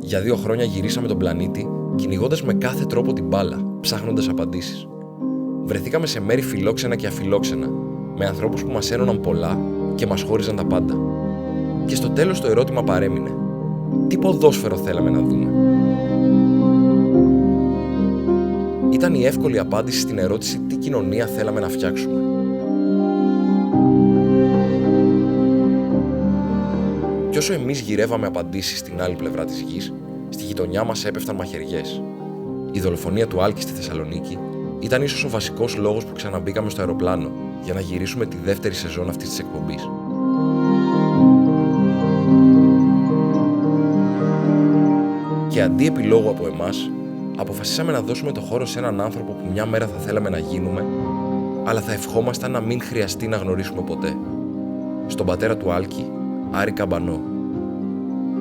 Για 2 χρόνια γυρίσαμε τον πλανήτη, κυνηγώντας με κάθε τρόπο την μπάλα, ψάχνοντας απαντήσεις. Βρεθήκαμε σε μέρη φιλόξενα και αφιλόξενα, με ανθρώπους που μας ένωναν πολλά και μας χώριζαν τα πάντα. Και στο τέλος το ερώτημα παρέμεινε: τι ποδόσφαιρο θέλαμε να δούμε? Ήταν η εύκολη απάντηση στην ερώτηση τι κοινωνία θέλαμε να φτιάξουμε. Κι όσο εμείς γυρεύαμε απαντήσεις στην άλλη πλευρά της γης, στη γειτονιά μας έπεφταν μαχαιριές. Η δολοφονία του Άλκη στη Θεσσαλονίκη ήταν ίσως ο βασικός λόγος που ξαναμπήκαμε στο αεροπλάνο για να γυρίσουμε τη δεύτερη σεζόν αυτής της εκπομπής. Και αντί επιλόγου από εμάς, αποφασίσαμε να δώσουμε το χώρο σε έναν άνθρωπο που μια μέρα θα θέλαμε να γίνουμε, αλλά θα ευχόμασταν να μην χρειαστεί να γνωρίσουμε ποτέ. Στον πατέρα του Άλκη, Άρη Καμπανό.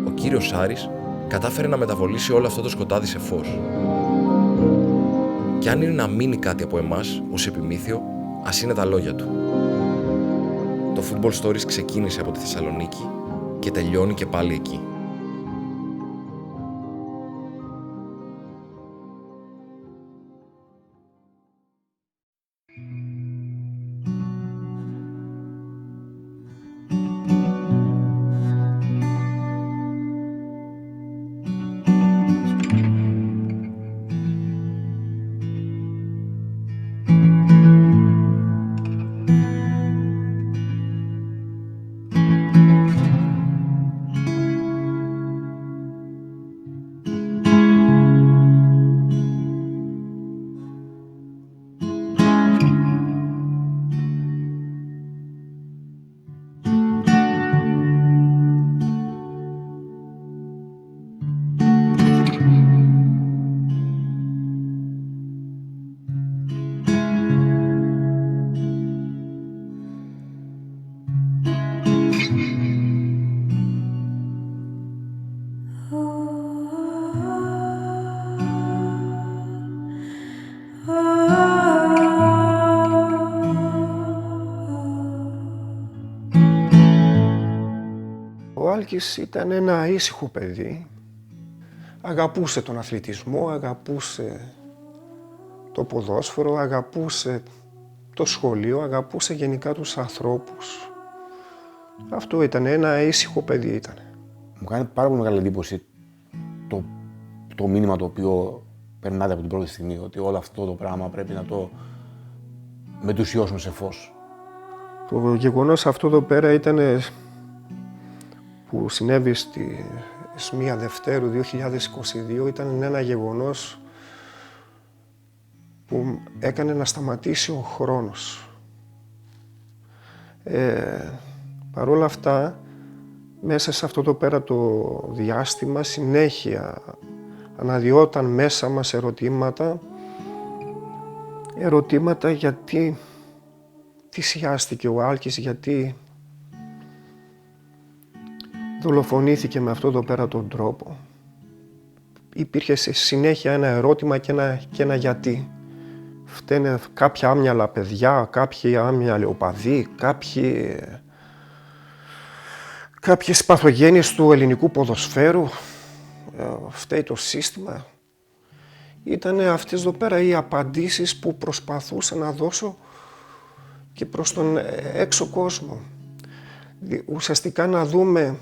Ο κύριος Άρης κατάφερε να μεταβολήσει όλο αυτό το σκοτάδι σε φως. Και αν είναι να μείνει κάτι από εμάς ως επιμήθειο, ας είναι τα λόγια του. Το Football Stories ξεκίνησε από τη Θεσσαλονίκη και τελειώνει και πάλι εκεί. Ο Άλκης ήταν ένα ήσυχο παιδί. Αγαπούσε τον αθλητισμό, αγαπούσε το ποδόσφαιρο, αγαπούσε το σχολείο, αγαπούσε γενικά τους ανθρώπους. Αυτό ήταν, ένα ήσυχο παιδί ήταν. Μου κάνει πάρα πολύ μεγάλη εντύπωση το μήνυμα το οποίο περνάτε από την πρώτη στιγμή, ότι όλο αυτό το πράγμα πρέπει να το μετουσιώσουμε σε φως. Το γεγονός αυτό εδώ πέρα ήταν που συνέβη στη 1 Δευτέρου 2022, ήταν ένα γεγονός που έκανε να σταματήσει ο χρόνος. Παρ' όλα αυτά, μέσα σε αυτό το πέρα το διάστημα, συνέχεια αναδυόταν μέσα μας ερωτήματα γιατί θυσιάστηκε ο Άλκης, γιατί δολοφονήθηκε με αυτό εδώ πέρα τον τρόπο. Υπήρχε σε συνέχεια ένα ερώτημα και ένα γιατί. Φταίνε κάποια άμυαλα παιδιά, κάποιοι άμυαλοι οπαδοί, κάποιες παθογένειες του ελληνικού ποδοσφαίρου, φταίει το σύστημα. Ήταν αυτές εδώ πέρα οι απαντήσεις που προσπαθούσα να δώσω και προς τον έξω κόσμο. Ουσιαστικά να δούμε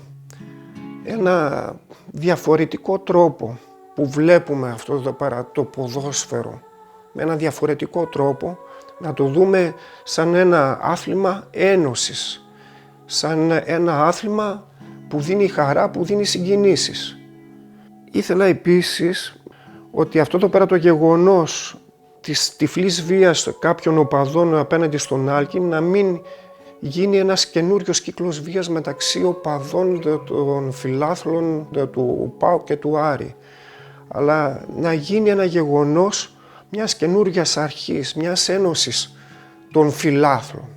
ένα διαφορετικό τρόπο που βλέπουμε αυτό εδώ πέρα το ποδόσφαιρο, με ένα διαφορετικό τρόπο, να το δούμε σαν ένα άθλημα ένωσης, σαν ένα άθλημα που δίνει χαρά, που δίνει συγκινήσεις. Ήθελα επίσης ότι αυτό εδώ πέρα το γεγονός της τυφλής βίας κάποιων οπαδών απέναντι στον Άλκη να μην γίνει ένας καινούριος κύκλος βίας μεταξύ οπαδών των φιλάθλων του ΠΑΟΚ και του Άρη, αλλά να γίνει ένα γεγονός μιας καινούργιας αρχής, μιας ένωσης των φιλάθλων.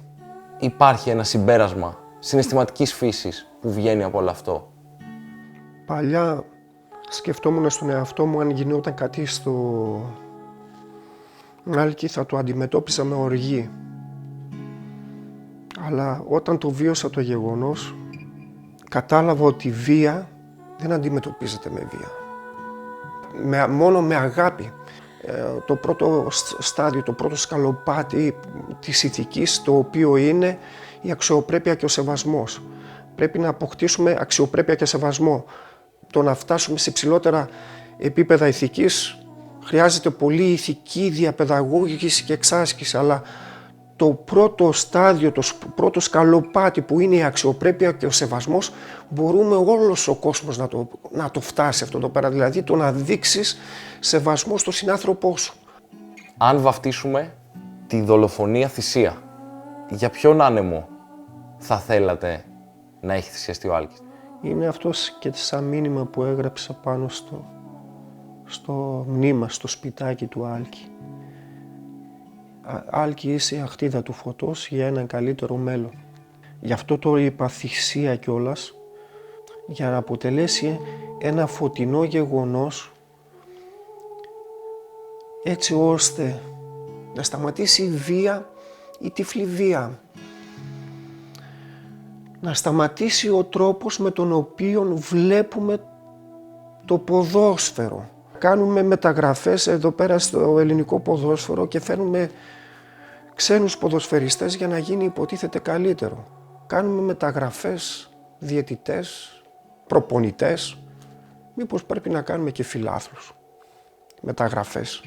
Υπάρχει ένα συμπέρασμα συναισθηματικής φύσης που βγαίνει από όλο αυτό? Παλιά σκεφτόμουν στον εαυτό μου αν γινόταν κάτι στο Άλκη θα το αντιμετώπισα με οργή. Αλλά όταν το βίωσα το γεγονός, κατάλαβα ότι η βία δεν αντιμετωπίζεται με βία. μόνο με αγάπη. Το πρώτο στάδιο, το πρώτο σκαλοπάτι της ηθικής, το οποίο είναι η αξιοπρέπεια και ο σεβασμός. Πρέπει να αποκτήσουμε αξιοπρέπεια και σεβασμό. Το να φτάσουμε σε υψηλότερα επίπεδα ηθικής χρειάζεται πολύ ηθική διαπαιδαγώγηση και εξάσκηση, αλλά το πρώτο στάδιο, το πρώτο σκαλοπάτι που είναι η αξιοπρέπεια και ο σεβασμός, μπορούμε όλος ο κόσμος να το φτάσει αυτό εδώ πέρα, δηλαδή το να δείξεις σεβασμό στον συνάνθρωπό σου. Αν βαφτίσουμε τη δολοφονία θυσία, για ποιον άνεμο θα θέλατε να έχει θυσιαστεί ο Άλκης? Είναι αυτός και σαν μήνυμα που έγραψα πάνω στο μνήμα, στο σπιτάκι του Άλκη. Άλκη, είσαι η αχτίδα του φωτός για έναν καλύτερο μέλλον. Γι' αυτό το είπα θυσία κιόλας, για να αποτελέσει ένα φωτεινό γεγονός, έτσι ώστε να σταματήσει η βία, η τυφλή βία. Να σταματήσει ο τρόπος με τον οποίο βλέπουμε το ποδόσφαιρο. Κάνουμε μεταγραφές εδώ πέρα στο ελληνικό ποδόσφαιρο και φέρνουμε ξένους ποδοσφαιριστές για να γίνει υποτίθεται καλύτερο. Κάνουμε μεταγραφές, διαιτητές, προπονητές. Μήπως πρέπει να κάνουμε και φιλάθλους μεταγραφές.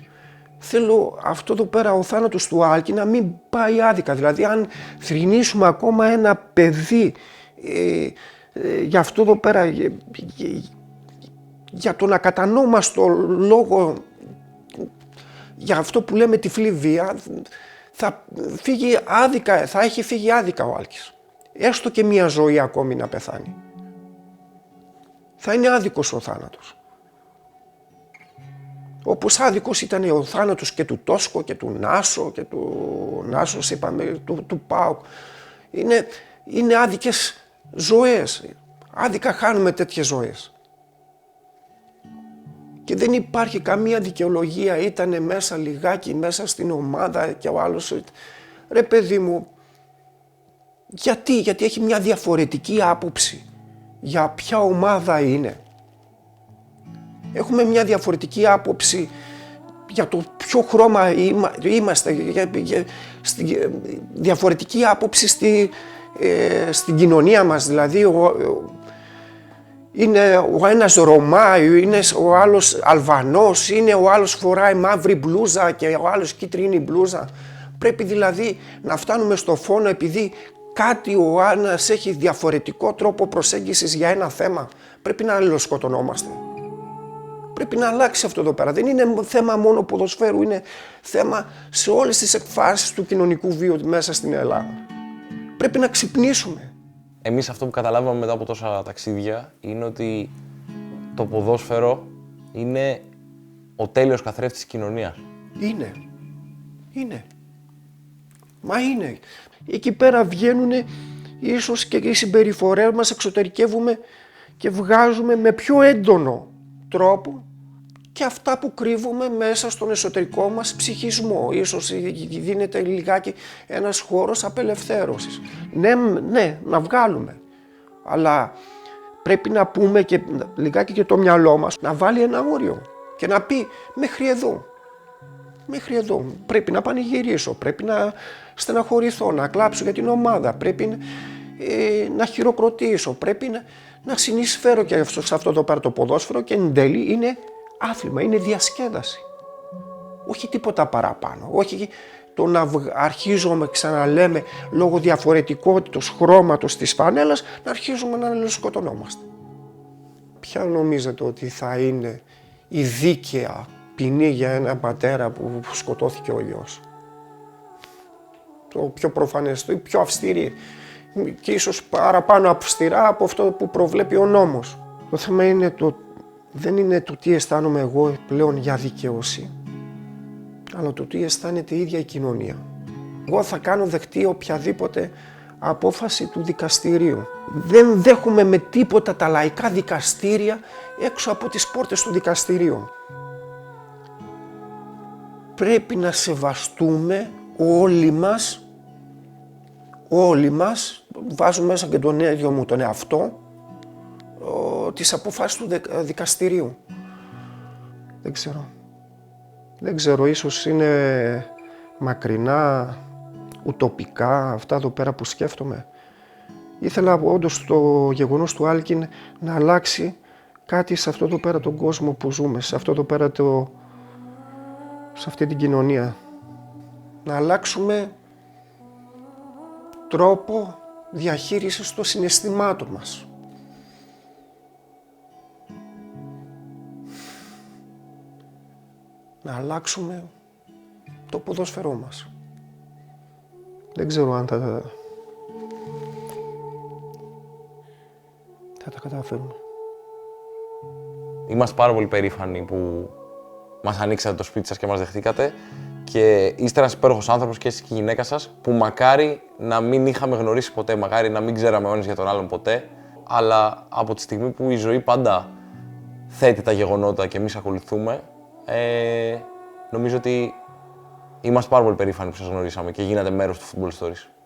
Θέλω αυτό εδώ πέρα, ο θάνατος του Άλκη, να μην πάει άδικα. Δηλαδή αν θρηνήσουμε ακόμα ένα παιδί για αυτό εδώ πέρα, για τον ακατανόμαστο λόγο, για αυτό που λέμε τυφλή βία, θα έχει φύγει άδικα ο Άλκης. Έστω και μία ζωή ακόμη να πεθάνει. Θα είναι άδικος ο θάνατος. Όπως άδικος ήταν ο θάνατος και του Τόσκο και του Νάσο και του Νάσος, είπαμε, του ΠΑΟΚ. Είναι άδικες ζωές. Άδικα χάνουμε τέτοιες ζωές. Και δεν υπάρχει καμία δικαιολογία, ήτανε μέσα λιγάκι, μέσα στην ομάδα και ο άλλος. Ρε παιδί μου, γιατί έχει μια διαφορετική άποψη για ποια ομάδα είναι. Έχουμε μια διαφορετική άποψη για το ποιο χρώμα είμαστε, διαφορετική άποψη στην κοινωνία μας. Δηλαδή είναι ο ένας Ρωμά, είναι ο άλλος Αλβανός, είναι ο άλλος φοράει μαύρη μπλούζα και ο άλλος κίτρινη μπλούζα. Πρέπει δηλαδή να φτάνουμε στο φόνο επειδή κάτι ο ένας έχει διαφορετικό τρόπο προσέγγισης για ένα θέμα. Πρέπει να αλληλοσκοτωνόμαστε. Πρέπει να αλλάξει αυτό εδώ πέρα. Δεν είναι θέμα μόνο ποδοσφαίρου, είναι θέμα σε όλες τις εκφάσεις του κοινωνικού βίου μέσα στην Ελλάδα. Πρέπει να ξυπνήσουμε. Εμείς αυτό που καταλάβαμε μετά από τόσα ταξίδια είναι ότι το ποδόσφαιρο είναι ο τέλειος καθρέφτης της κοινωνίας. Είναι. Μα είναι. Εκεί πέρα βγαίνουν ίσως και οι συμπεριφορές μας, εξωτερικεύουμε και βγάζουμε με πιο έντονο τρόπο και αυτά που κρύβουμε μέσα στον εσωτερικό μας ψυχισμό. Ίσως δίνεται λιγάκι ένας χώρος απελευθέρωσης. Ναι, να βγάλουμε. Αλλά πρέπει να πούμε και λιγάκι και το μυαλό μας να βάλει ένα όριο και να πει μέχρι εδώ. Μέχρι εδώ. Πρέπει να πανηγυρίσω, πρέπει να στεναχωρηθώ, να κλάψω για την ομάδα, πρέπει να χειροκροτήσω, πρέπει να συνεισφέρω και σε αυτό το πάρει το ποδόσφαιρο και εν τέλει είναι άθλημα, είναι διασκέδαση. Όχι τίποτα παραπάνω, όχι το να αρχίζουμε, ξαναλέμε, λόγω διαφορετικότητος χρώματος της φανέλας, να αρχίζουμε να σκοτωνόμαστε. Ποια νομίζετε ότι θα είναι η δίκαια ποινή για έναν πατέρα που σκοτώθηκε ο γιος? Το πιο προφανές, το πιο αυστηρή και ίσως παραπάνω αυστηρά από αυτό που προβλέπει ο νόμος. Το θέμα είναι δεν είναι το τι αισθάνομαι εγώ πλέον για δικαίωση, αλλά το τι αισθάνεται η ίδια η κοινωνία. Εγώ θα κάνω δεκτή οποιαδήποτε απόφαση του δικαστηρίου. Δεν δέχομαι με τίποτα τα λαϊκά δικαστήρια έξω από τις πόρτες του δικαστηρίου. Πρέπει να σεβαστούμε όλοι μας, βάζω μέσα και τον ίδιο μου τον εαυτό, τις αποφάσεις του δικαστηρίου. ξέρω. Δεν ξέρω, ίσως είναι μακρινά, ουτοπικά αυτά εδώ πέρα που σκέφτομαι. Ήθελα όντως το γεγονός του Άλκιν να αλλάξει κάτι σε αυτό εδώ πέρα τον κόσμο που ζούμε, σε αυτό εδώ πέρα σε αυτή την κοινωνία. Να αλλάξουμε τρόπο διαχείρισης των συναισθημάτων μας. Να αλλάξουμε το ποδόσφαιρό μας. Δεν ξέρω αν θα τα καταφέρουμε. Είμαστε πάρα πολύ περήφανοι που μας ανοίξατε το σπίτι σας και μας δεχτήκατε και είστε ένας υπέροχος άνθρωπος και εσείς και η γυναίκα σας που μακάρι να μην είχαμε γνωρίσει ποτέ, μακάρι να μην ξέραμε ο ένας για τον άλλον ποτέ, αλλά από τη στιγμή που η ζωή πάντα θέτει τα γεγονότα και εμείς ακολουθούμε, νομίζω ότι είμαστε πάρα πολύ περήφανοι που σας γνωρίσαμε και γίνατε μέρος του Football Stories.